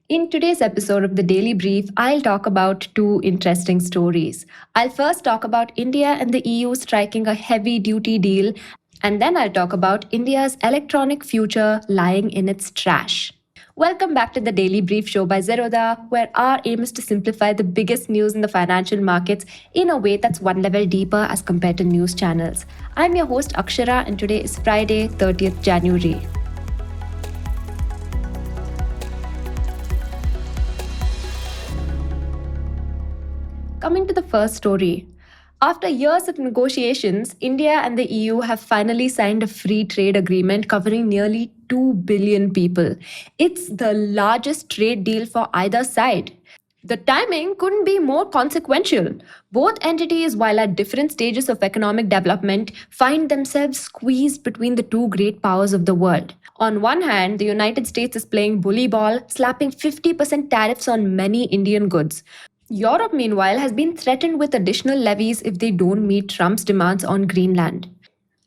In today's episode of the Daily Brief, I'll talk about two interesting stories. I'll first talk about India and the EU striking a heavy duty deal, and then I'll talk about India's electronic future lying in its trash. Welcome back to the Daily Brief show by Zerodha, where our aim is to simplify the biggest news in the financial markets in a way that's one level deeper as compared to news channels. I'm your host Akshara, and today is Friday, 30th January. Coming to the first story. After years of negotiations, India and the EU have finally signed a free trade agreement covering nearly 2 billion people. It's the largest trade deal for either side. The timing couldn't be more consequential. Both entities, while at different stages of economic development, find themselves squeezed between the two great powers of the world. On one hand, the United States is playing bully ball, slapping 50% tariffs on many Indian goods. Europe, meanwhile, has been threatened with additional levies if they don't meet Trump's demands on Greenland.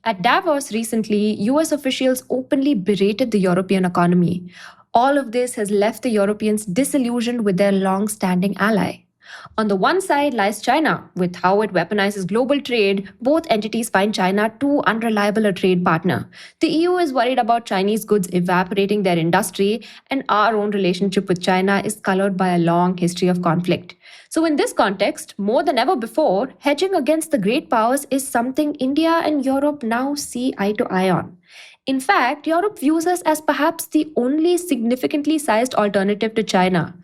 At Davos recently, US officials openly berated the European economy. All of this has left the Europeans disillusioned with their long standing ally. On the one side lies China. With how it weaponizes global trade, both entities find China too unreliable a trade partner. The EU is worried about Chinese goods evaporating their industry, and our own relationship with China is colored by a long history of conflict. So, in this context, more than ever before, hedging against the great powers is something India and Europe now see eye to eye on. In fact, Europe views us as perhaps the only significantly sized alternative to China.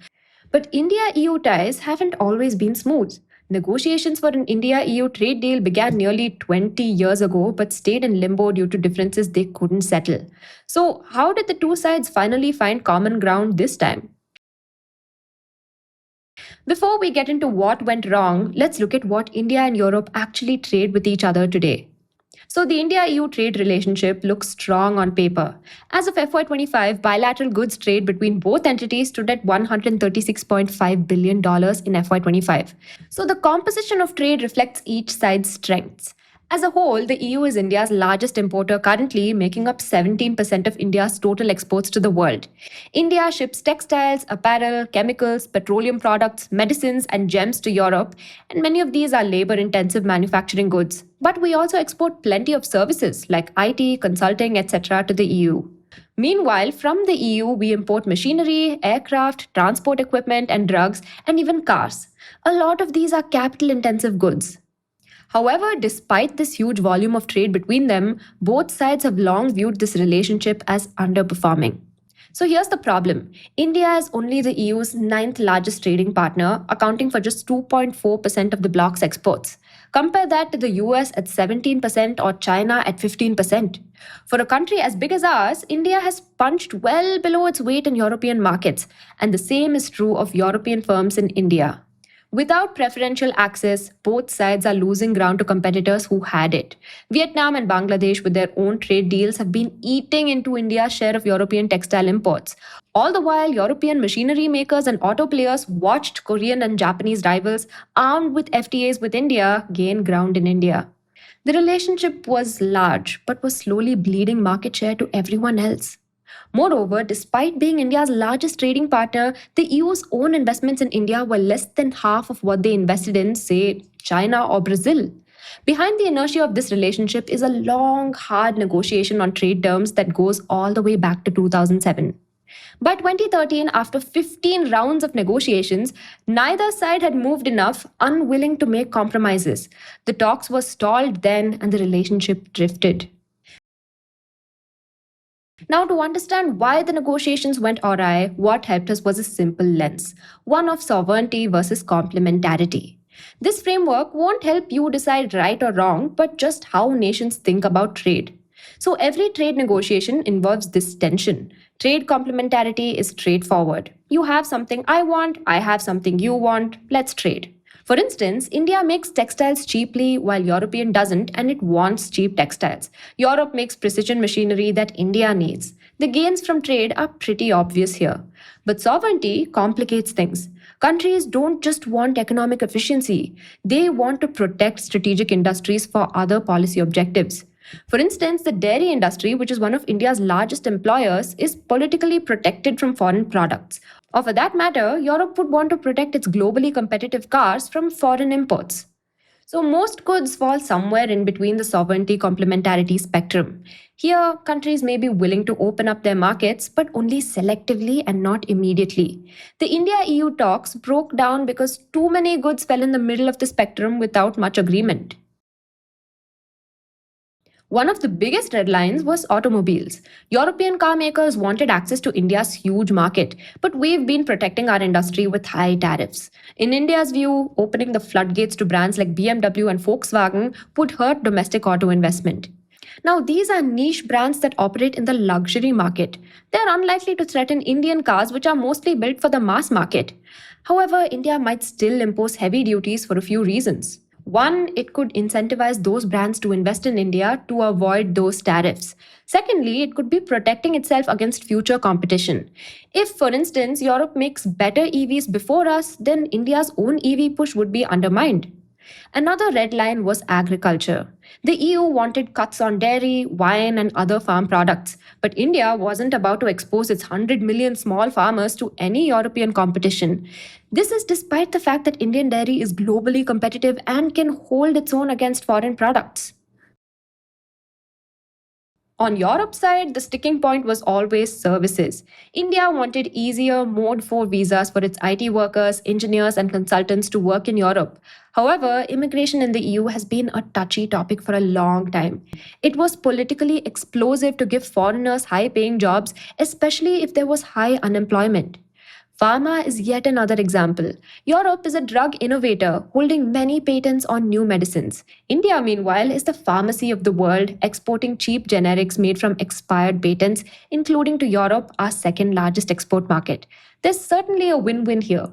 But India EU ties haven't always been smooth. Negotiations for an India EU trade deal began nearly 20 years ago but stayed in limbo due to differences they couldn't settle. So, how did the two sides finally find common ground this time? Before we get into what went wrong, let's look at what India and Europe actually trade with each other today. So, the India EU trade relationship looks strong on paper. As of FY25, bilateral goods trade between both entities stood at $136.5 billion in FY25. So, the composition of trade reflects each side's strengths. As a whole, the EU is India's largest importer currently, making up 17% of India's total exports to the world. India ships textiles, apparel, chemicals, petroleum products, medicines, and gems to Europe, and many of these are labor intensive manufacturing goods. But we also export plenty of services like IT, consulting, etc. to the EU. Meanwhile, from the EU, we import machinery, aircraft, transport equipment, and drugs, and even cars. A lot of these are capital intensive goods. However, despite this huge volume of trade between them, both sides have long viewed this relationship as underperforming. So here's the problem. India is only the EU's ninth largest trading partner, accounting for just 2.4% of the bloc's exports. Compare that to the US at 17% or China at 15%. For a country as big as ours, India has punched well below its weight in European markets, and the same is true of European firms in India. Without preferential access, both sides are losing ground to competitors who had it. Vietnam and Bangladesh, with their own trade deals, have been eating into India's share of European textile imports. All the while, European machinery makers and auto players watched Korean and Japanese rivals, armed with FTAs with India, gain ground in India. The relationship was large, but was slowly bleeding market share to everyone else. Moreover, despite being India's largest trading partner, the EU's own investments in India were less than half of what they invested in, say, China or Brazil. Behind the inertia of this relationship is a long, hard negotiation on trade terms that goes all the way back to 2007. By 2013, after 15 rounds of negotiations, neither side had moved enough, unwilling to make compromises. The talks were stalled then, and the relationship drifted. Now, to understand why the negotiations went awry, what helped us was a simple lens, one of sovereignty versus complementarity. This framework won't help you decide right or wrong, but just how nations think about trade. So, every trade negotiation involves this tension. Trade complementarity is straightforward. You have something I want, I have something you want, let's trade. For instance, India makes textiles cheaply while European doesn't, and it wants cheap textiles. Europe makes precision machinery that India needs. The gains from trade are pretty obvious here. But sovereignty complicates things. Countries don't just want economic efficiency, they want to protect strategic industries for other policy objectives. For instance, the dairy industry, which is one of India's largest employers, is politically protected from foreign products. Or for that matter, Europe would want to protect its globally competitive cars from foreign imports. So, most goods fall somewhere in between the sovereignty complementarity spectrum. Here, countries may be willing to open up their markets, but only selectively and not immediately. The India EU talks broke down because too many goods fell in the middle of the spectrum without much agreement. One of the biggest red lines was automobiles. European car makers wanted access to India's huge market, but we've been protecting our industry with high tariffs. In India's view, opening the floodgates to brands like BMW and Volkswagen would hurt domestic auto investment. Now, these are niche brands that operate in the luxury market. They're unlikely to threaten Indian cars, which are mostly built for the mass market. However, India might still impose heavy duties for a few reasons. One, it could incentivize those brands to invest in India to avoid those tariffs. Secondly, it could be protecting itself against future competition. If, for instance, Europe makes better EVs before us, then India's own EV push would be undermined. Another red line was agriculture. The EU wanted cuts on dairy, wine, and other farm products, but India wasn't about to expose its 100 million small farmers to any European competition. This is despite the fact that Indian dairy is globally competitive and can hold its own against foreign products. On Europe's side, the sticking point was always services. India wanted easier Mode 4 visas for its IT workers, engineers, and consultants to work in Europe. However, immigration in the EU has been a touchy topic for a long time. It was politically explosive to give foreigners high paying jobs, especially if there was high unemployment. Pharma is yet another example. Europe is a drug innovator holding many patents on new medicines. India, meanwhile, is the pharmacy of the world, exporting cheap generics made from expired patents, including to Europe, our second largest export market. There's certainly a win win here.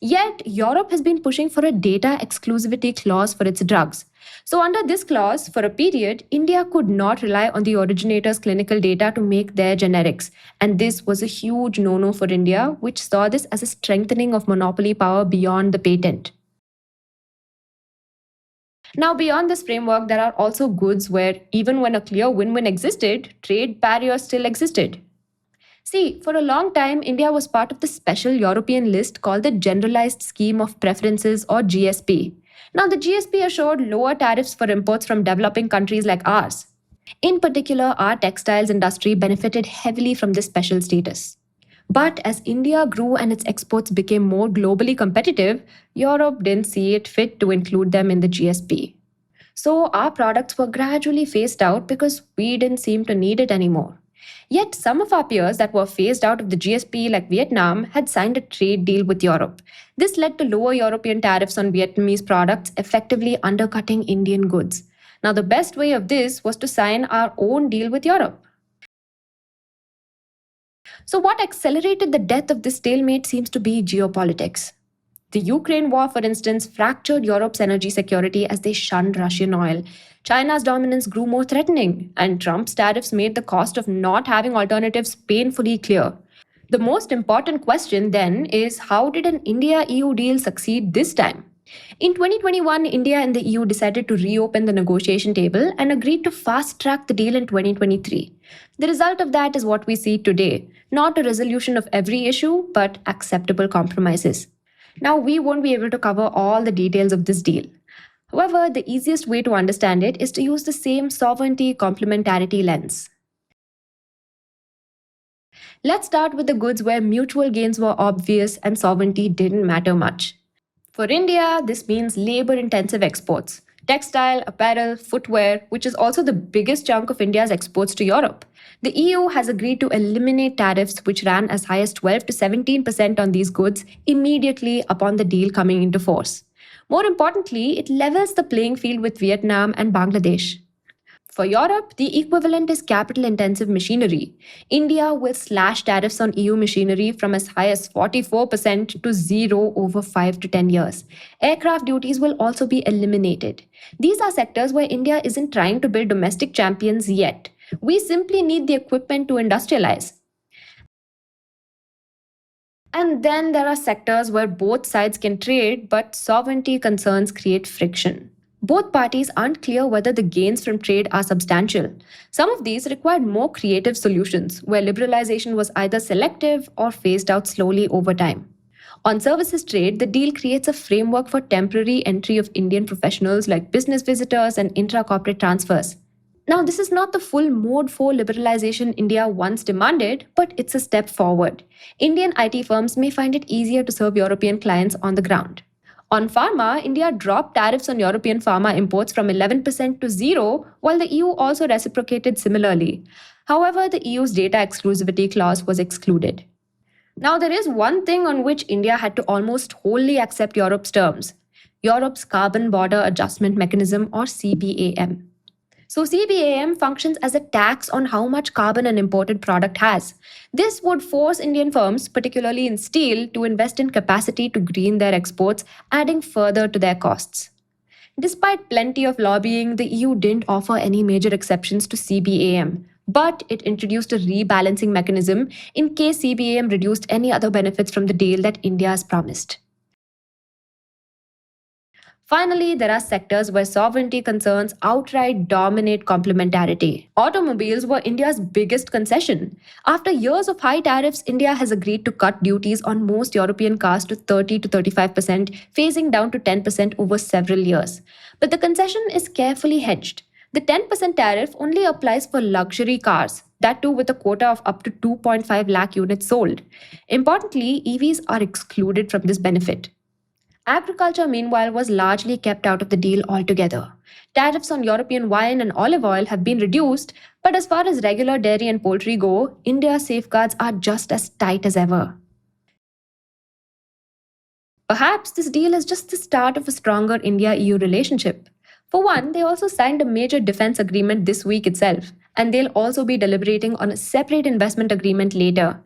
Yet, Europe has been pushing for a data exclusivity clause for its drugs. So, under this clause, for a period, India could not rely on the originator's clinical data to make their generics. And this was a huge no no for India, which saw this as a strengthening of monopoly power beyond the patent. Now, beyond this framework, there are also goods where, even when a clear win win existed, trade barriers still existed. See, for a long time, India was part of the special European list called the Generalized Scheme of Preferences or GSP. Now, the GSP assured lower tariffs for imports from developing countries like ours. In particular, our textiles industry benefited heavily from this special status. But as India grew and its exports became more globally competitive, Europe didn't see it fit to include them in the GSP. So our products were gradually phased out because we didn't seem to need it anymore. Yet some of our peers that were phased out of the GSP, like Vietnam, had signed a trade deal with Europe. This led to lower European tariffs on Vietnamese products, effectively undercutting Indian goods. Now, the best way of this was to sign our own deal with Europe. So, what accelerated the death of this stalemate seems to be geopolitics. The Ukraine war, for instance, fractured Europe's energy security as they shunned Russian oil. China's dominance grew more threatening, and Trump's tariffs made the cost of not having alternatives painfully clear. The most important question then is, how did an India EU deal succeed this time? In 2021, India and the EU decided to reopen the negotiation table and agreed to fast track the deal in 2023. The result of that is what we see today, not a resolution of every issue, but acceptable compromises. Now, we won't be able to cover all the details of this deal. However, the easiest way to understand it is to use the same sovereignty complementarity lens. Let's start with the goods where mutual gains were obvious and sovereignty didn't matter much. For India, this means labor intensive exports textile, apparel, footwear, which is also the biggest chunk of India's exports to Europe. The EU has agreed to eliminate tariffs, which ran as high as 12 to 17% on these goods immediately upon the deal coming into force. More importantly, it levels the playing field with Vietnam and Bangladesh. For Europe, the equivalent is capital intensive machinery. India will slash tariffs on EU machinery from as high as 44% to zero over 5 to 10 years. Aircraft duties will also be eliminated. These are sectors where India isn't trying to build domestic champions yet. We simply need the equipment to industrialize. And then there are sectors where both sides can trade, but sovereignty concerns create friction. Both parties aren't clear whether the gains from trade are substantial. Some of these required more creative solutions, where liberalization was either selective or phased out slowly over time. On services trade, the deal creates a framework for temporary entry of Indian professionals like business visitors and intra corporate transfers. Now, this is not the full Mode 4 liberalization India once demanded, but it's a step forward. Indian IT firms may find it easier to serve European clients on the ground. On pharma, India dropped tariffs on European pharma imports from 11% to 0, while the EU also reciprocated similarly. However, the EU's data exclusivity clause was excluded. Now, there is one thing on which India had to almost wholly accept Europe's terms: Europe's Carbon Border Adjustment Mechanism, or CBAM. So, CBAM functions as a tax on how much carbon an imported product has. This would force Indian firms, particularly in steel, to invest in capacity to green their exports, adding further to their costs. Despite plenty of lobbying, the EU didn't offer any major exceptions to CBAM, but it introduced a rebalancing mechanism in case CBAM reduced any other benefits from the deal that India has promised. Finally, there are sectors where sovereignty concerns outright dominate complementarity. Automobiles were India's biggest concession. After years of high tariffs, India has agreed to cut duties on most European cars to 30 to 35%, phasing down to 10% over several years. But the concession is carefully hedged. The 10% tariff only applies for luxury cars, that too with a quota of up to 2.5 lakh units sold. Importantly, EVs are excluded from this benefit. Agriculture, meanwhile, was largely kept out of the deal altogether. Tariffs on European wine and olive oil have been reduced, but as far as regular dairy and poultry go, India's safeguards are just as tight as ever. Perhaps this deal is just the start of a stronger India EU relationship. For one, they also signed a major defense agreement this week itself, and they'll also be deliberating on a separate investment agreement later.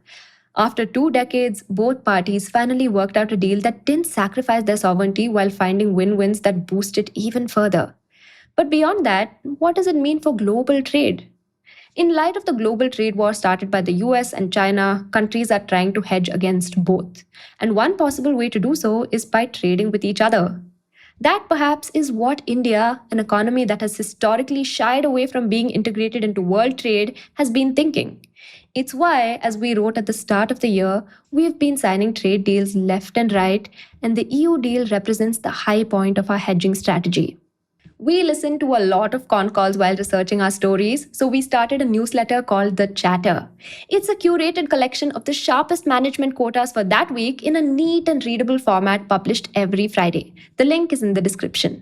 After 2 decades, both parties finally worked out a deal that didn't sacrifice their sovereignty while finding win wins that boost it even further. But beyond that, what does it mean for global trade? In light of the global trade war started by the US and China, countries are trying to hedge against both. And one possible way to do so is by trading with each other. That perhaps is what India, an economy that has historically shied away from being integrated into world trade, has been thinking. It's why, as we wrote at the start of the year, we've been signing trade deals left and right, and the EU deal represents the high point of our hedging strategy. We listened to a lot of con calls while researching our stories, so we started a newsletter called The Chatter. It's a curated collection of the sharpest management quotas for that week in a neat and readable format published every Friday. The link is in the description.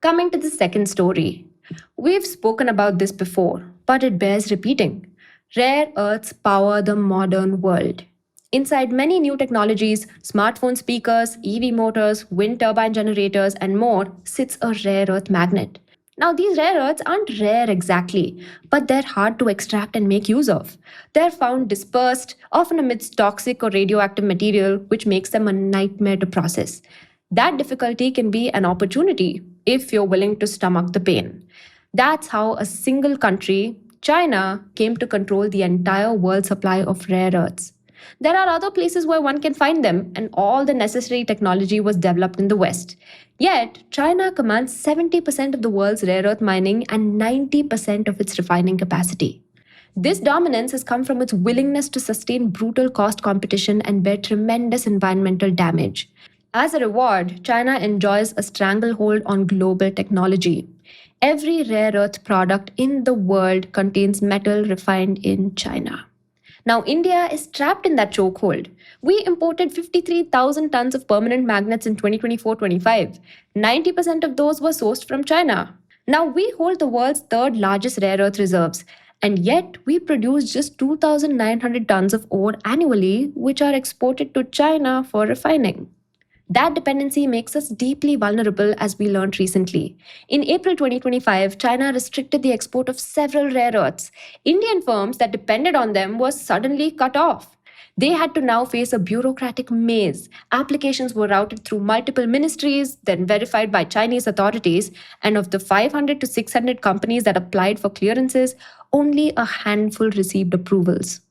Coming to the second story. We've spoken about this before, but it bears repeating. Rare earths power the modern world. Inside many new technologies, smartphone speakers, EV motors, wind turbine generators, and more, sits a rare earth magnet. Now, these rare earths aren't rare exactly, but they're hard to extract and make use of. They're found dispersed, often amidst toxic or radioactive material, which makes them a nightmare to process. That difficulty can be an opportunity if you're willing to stomach the pain. That's how a single country, China, came to control the entire world supply of rare earths. There are other places where one can find them, and all the necessary technology was developed in the West. Yet, China commands 70% of the world's rare earth mining and 90% of its refining capacity. This dominance has come from its willingness to sustain brutal cost competition and bear tremendous environmental damage. As a reward, China enjoys a stranglehold on global technology. Every rare earth product in the world contains metal refined in China. Now, India is trapped in that chokehold. We imported 53,000 tons of permanent magnets in 2024-25. 90% of those were sourced from China. Now, we hold the world's third largest rare earth reserves, and yet we produce just 2,900 tons of ore annually, which are exported to China for refining. That dependency makes us deeply vulnerable, as we learned recently. In April 2025, China restricted the export of several rare earths. Indian firms that depended on them were suddenly cut off. They had to now face a bureaucratic maze. Applications were routed through multiple ministries, then verified by Chinese authorities, and of the 500 to 600 companies that applied for clearances, only a handful received approvals.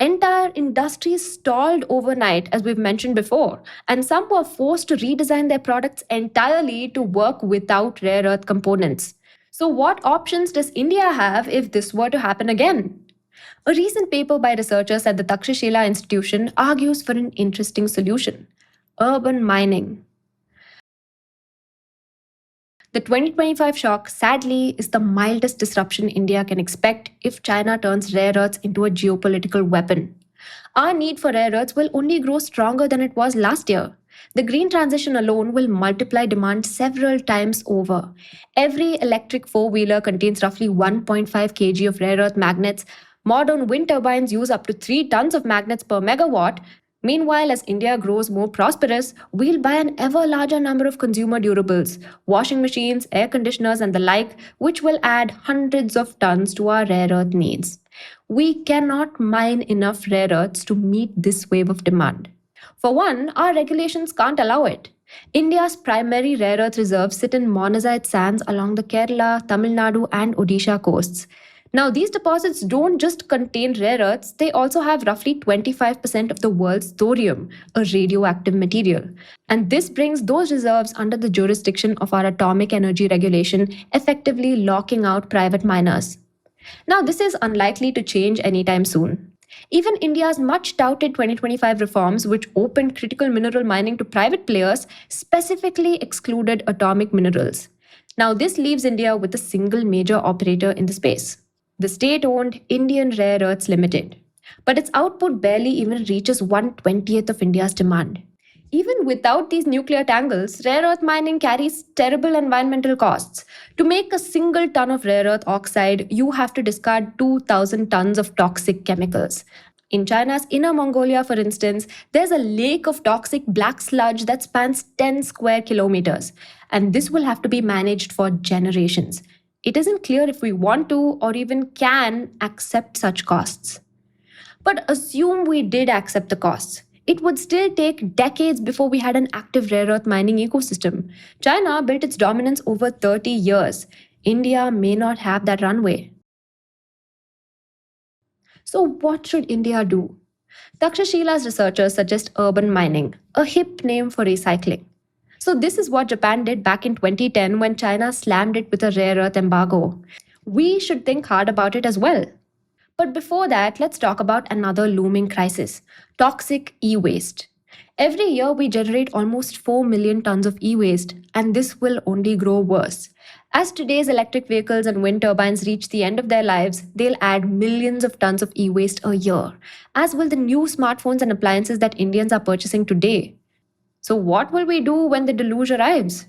Entire industries stalled overnight, as we've mentioned before, and some were forced to redesign their products entirely to work without rare earth components. So, what options does India have if this were to happen again? A recent paper by researchers at the Takshashila Institution argues for an interesting solution: urban mining. The 2025 shock, sadly, is the mildest disruption India can expect if China turns rare earths into a geopolitical weapon. Our need for rare earths will only grow stronger than it was last year. The green transition alone will multiply demand several times over. Every electric four wheeler contains roughly 1.5 kg of rare earth magnets. Modern wind turbines use up to 3 tons of magnets per megawatt. Meanwhile, as India grows more prosperous, we'll buy an ever larger number of consumer durables, washing machines, air conditioners, and the like, which will add hundreds of tons to our rare earth needs. We cannot mine enough rare earths to meet this wave of demand. For one, our regulations can't allow it. India's primary rare earth reserves sit in monazite sands along the Kerala, Tamil Nadu, and Odisha coasts. Now, these deposits don't just contain rare earths, they also have roughly 25% of the world's thorium, a radioactive material. And this brings those reserves under the jurisdiction of our atomic energy regulation, effectively locking out private miners. Now, this is unlikely to change anytime soon. Even India's much touted 2025 reforms, which opened critical mineral mining to private players, specifically excluded atomic minerals. Now, this leaves India with a single major operator in the space: the state owned Indian Rare Earths Limited. But its output barely even reaches 1/20th of India's demand. Even without these nuclear tangles, rare earth mining carries terrible environmental costs. To make a single ton of rare earth oxide, you have to discard 2,000 tons of toxic chemicals. In China's Inner Mongolia, for instance, there's a lake of toxic black sludge that spans 10 square kilometers, and this will have to be managed for generations. It isn't clear if we want to or even can accept such costs. But assume we did accept the costs. It would still take decades before we had an active rare earth mining ecosystem. China built its dominance over 30 years. India may not have that runway. So, what should India do? Takshashila's researchers suggest urban mining, a hip name for recycling. So, this is what Japan did back in 2010 when China slammed it with a rare earth embargo. We should think hard about it as well. But before that, let's talk about another looming crisis: toxic e waste. Every year, we generate almost 4 million tons of e waste, and this will only grow worse. As today's electric vehicles and wind turbines reach the end of their lives, they'll add millions of tons of e waste a year, as will the new smartphones and appliances that Indians are purchasing today. So, what will we do when the deluge arrives?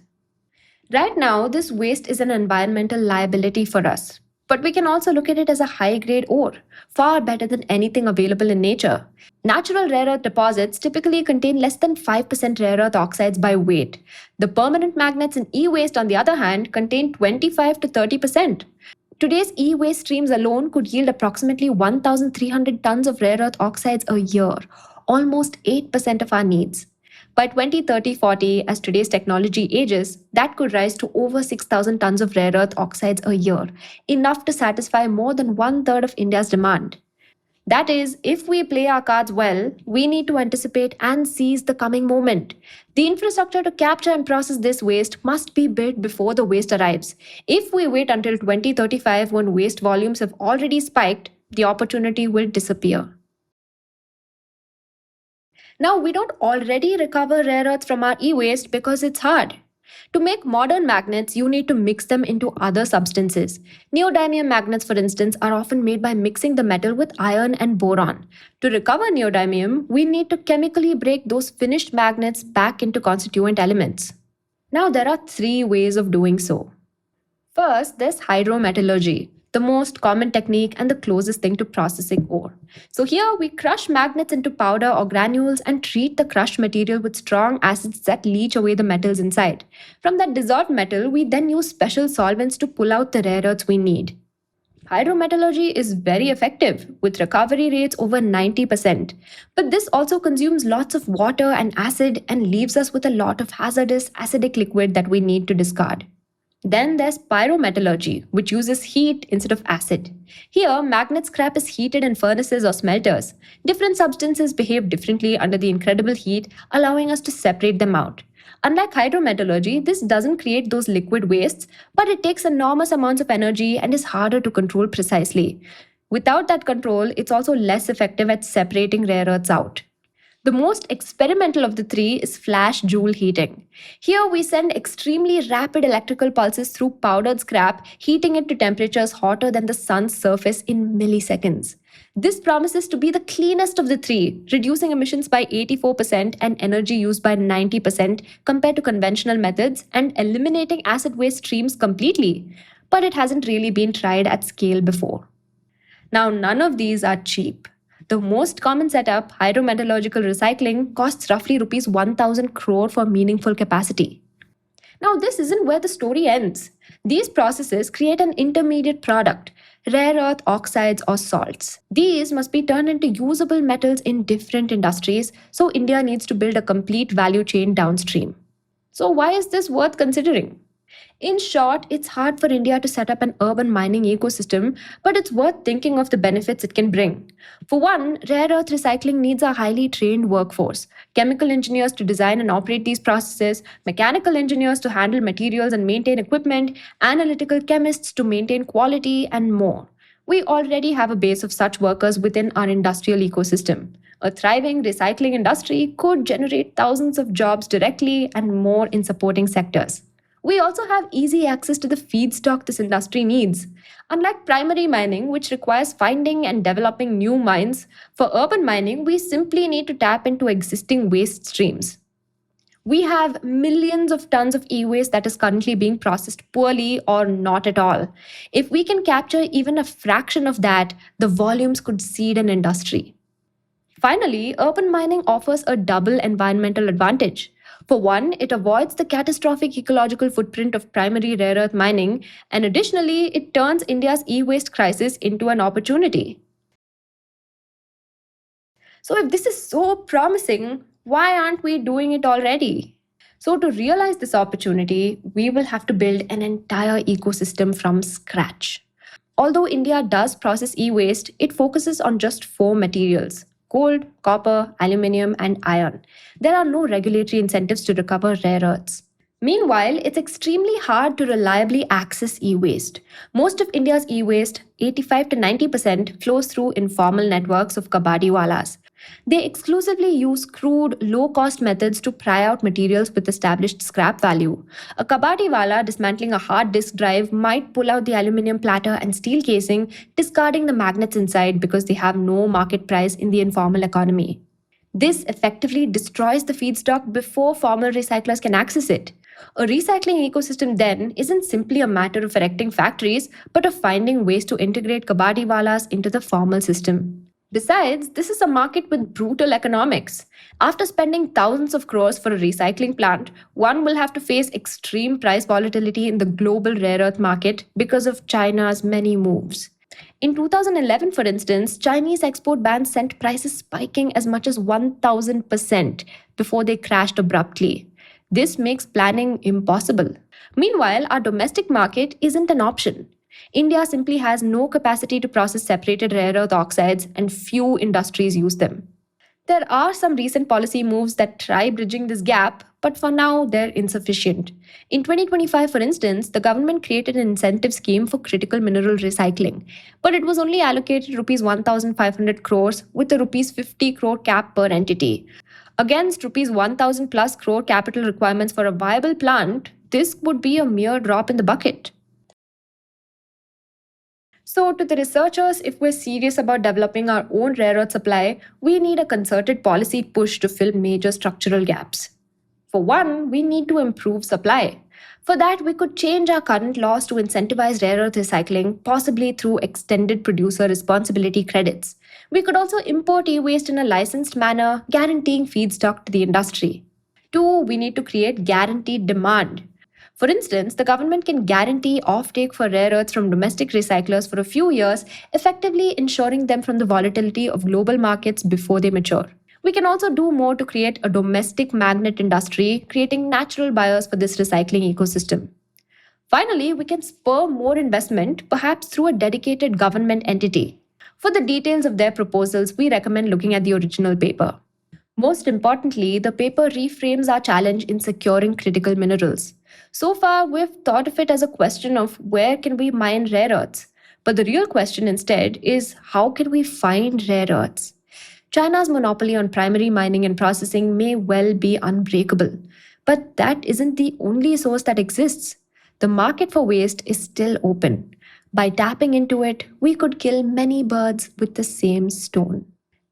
Right now, this waste is an environmental liability for us. But we can also look at it as a high grade ore, far better than anything available in nature. Natural rare earth deposits typically contain less than 5% rare earth oxides by weight. The permanent magnets in e waste, on the other hand, contain 25 to 30%. Today's e waste streams alone could yield approximately 1,300 tons of rare earth oxides a year, almost 8% of our needs. By 2030-40, as today's technology ages, that could rise to over 6,000 tons of rare earth oxides a year, enough to satisfy more than one-third of India's demand. That is, if we play our cards well, we need to anticipate and seize the coming moment. The infrastructure to capture and process this waste must be built before the waste arrives. If we wait until 2035, when waste volumes have already spiked, the opportunity will disappear. Now, we don't already recover rare earths from our e-waste because it's hard. To make modern magnets, you need to mix them into other substances. Neodymium magnets, for instance, are often made by mixing the metal with iron and boron. To recover neodymium, we need to chemically break those finished magnets back into constituent elements. Now, there are three ways of doing so. First, there's hydrometallurgy, the most common technique and the closest thing to processing ore. So here we crush magnets into powder or granules and treat the crushed material with strong acids that leach away the metals inside. From that dissolved metal, we then use special solvents to pull out the rare earths we need. Hydrometallurgy is very effective, with recovery rates over 90%. But this also consumes lots of water and acid and leaves us with a lot of hazardous acidic liquid that we need to discard. Then there's pyrometallurgy, which uses heat instead of acid. Here, magnet scrap is heated in furnaces or smelters. Different substances behave differently under the incredible heat, allowing us to separate them out. Unlike hydrometallurgy, this doesn't create those liquid wastes, but it takes enormous amounts of energy and is harder to control precisely. Without that control, it's also less effective at separating rare earths out. The most experimental of the three is flash joule heating. Here we send extremely rapid electrical pulses through powdered scrap, heating it to temperatures hotter than the sun's surface in milliseconds. This promises to be the cleanest of the three, reducing emissions by 84% and energy used by 90% compared to conventional methods and eliminating acid waste streams completely. But it hasn't really been tried at scale before. Now, none of these are cheap. The most common setup, hydrometallurgical recycling, costs roughly rupees 1000 crore for meaningful capacity. Now, this isn't where the story ends. These processes create an intermediate product, rare earth oxides or salts. These must be turned into usable metals in different industries, so India needs to build a complete value chain downstream. So, why is this worth considering? In short, it's hard for India to set up an urban mining ecosystem, but it's worth thinking of the benefits it can bring. For one, rare earth recycling needs a highly trained workforce: chemical engineers to design and operate these processes, mechanical engineers to handle materials and maintain equipment, analytical chemists to maintain quality, and more. We already have a base of such workers within our industrial ecosystem. A thriving recycling industry could generate thousands of jobs directly and more in supporting sectors. We also have easy access to the feedstock this industry needs. Unlike primary mining, which requires finding and developing new mines, for urban mining, we simply need to tap into existing waste streams. We have millions of tons of e waste that is currently being processed poorly or not at all. If we can capture even a fraction of that, the volumes could seed an industry. Finally, urban mining offers a double environmental advantage. For one, it avoids the catastrophic ecological footprint of primary rare earth mining, and additionally, it turns India's e waste crisis into an opportunity. So, if this is so promising, why aren't we doing it already? So, to realize this opportunity, we will have to build an entire ecosystem from scratch. Although India does process e waste, it focuses on just four materials: gold, copper, aluminium, and iron. There are no regulatory incentives to recover rare earths. Meanwhile, it's extremely hard to reliably access e waste. Most of India's e waste, 85 to 90%, flows through informal networks of kabadiwalas. They exclusively use crude, low cost methods to pry out materials with established scrap value. A kabadiwala dismantling a hard disk drive might pull out the aluminium platter and steel casing, discarding the magnets inside because they have no market price in the informal economy. This effectively destroys the feedstock before formal recyclers can access it. A recycling ecosystem then isn't simply a matter of erecting factories, but of finding ways to integrate kabadiwalas into the formal system. Besides, this is a market with brutal economics. After spending thousands of crores for a recycling plant, one will have to face extreme price volatility in the global rare earth market because of China's many moves. In 2011, for instance, Chinese export bans sent prices spiking as much as 1000% before they crashed abruptly. This makes planning impossible. Meanwhile, our domestic market isn't an option. India simply has no capacity to process separated rare earth oxides, and few industries use them. There are some recent policy moves that try bridging this gap, but for now they're insufficient. In 2025, for instance, the government created an incentive scheme for critical mineral recycling, but it was only allocated rupees 1500 crores with a rupees 50 crore cap per entity. Against rupees 1000 plus crore capital requirements for a viable plant, this would be a mere drop in the bucket. So, to the researchers, if we're serious about developing our own rare earth supply, we need a concerted policy push to fill major structural gaps. For one, we need to improve supply. For that, we could change our current laws to incentivize rare earth recycling, possibly through extended producer responsibility credits. We could also import e waste in a licensed manner, guaranteeing feedstock to the industry. Two, we need to create guaranteed demand. For instance, the government can guarantee offtake for rare earths from domestic recyclers for a few years, effectively ensuring them from the volatility of global markets before they mature. We can also do more to create a domestic magnet industry, creating natural buyers for this recycling ecosystem. Finally, we can spur more investment, perhaps through a dedicated government entity. For the details of their proposals, we recommend looking at the original paper. Most importantly, the paper reframes our challenge in securing critical minerals. So far, we've thought of it as a question of where can we mine rare earths? But the real question instead is how can we find rare earths? China's monopoly on primary mining and processing may well be unbreakable, but that isn't the only source that exists. The market for waste is still open. By tapping into it, we could kill many birds with the same stone.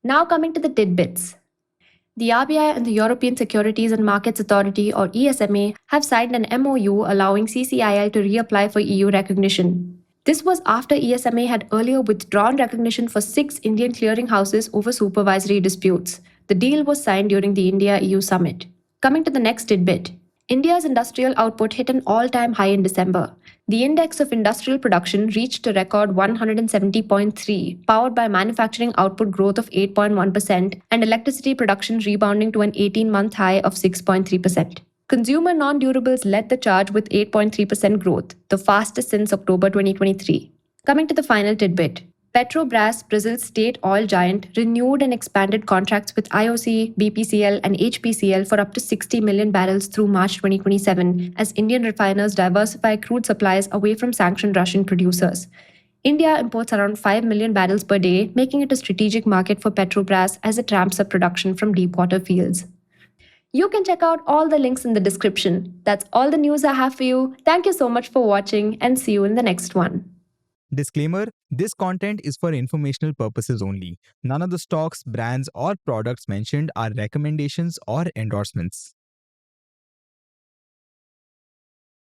Now, coming to the tidbits. The RBI and the European Securities and Markets Authority, or ESMA, have signed an MOU allowing CCIL to reapply for EU recognition. This was after ESMA had earlier withdrawn recognition for 6 Indian clearinghouses over supervisory disputes. The deal was signed during the India EU summit. Coming to the next tidbit. India's industrial output hit an all time high in December. The index of industrial production reached a record 170.3, powered by manufacturing output growth of 8.1% and electricity production rebounding to an 18-month high of 6.3%. Consumer non-durables led the charge with 8.3% growth, the fastest since October 2023. Coming to the final tidbit. Petrobras, Brazil's state oil giant, renewed and expanded contracts with IOC, BPCL, and HPCL for up to 60 million barrels through March 2027 as Indian refiners diversify crude supplies away from sanctioned Russian producers. India imports around 5 million barrels per day, making it a strategic market for Petrobras as it ramps up production from deepwater fields. You can check out all the links in the description. That's all the news I have for you. Thank you so much for watching and see you in the next one. Disclaimer: this content is for informational purposes only. None of the stocks, brands, or products mentioned are recommendations or endorsements.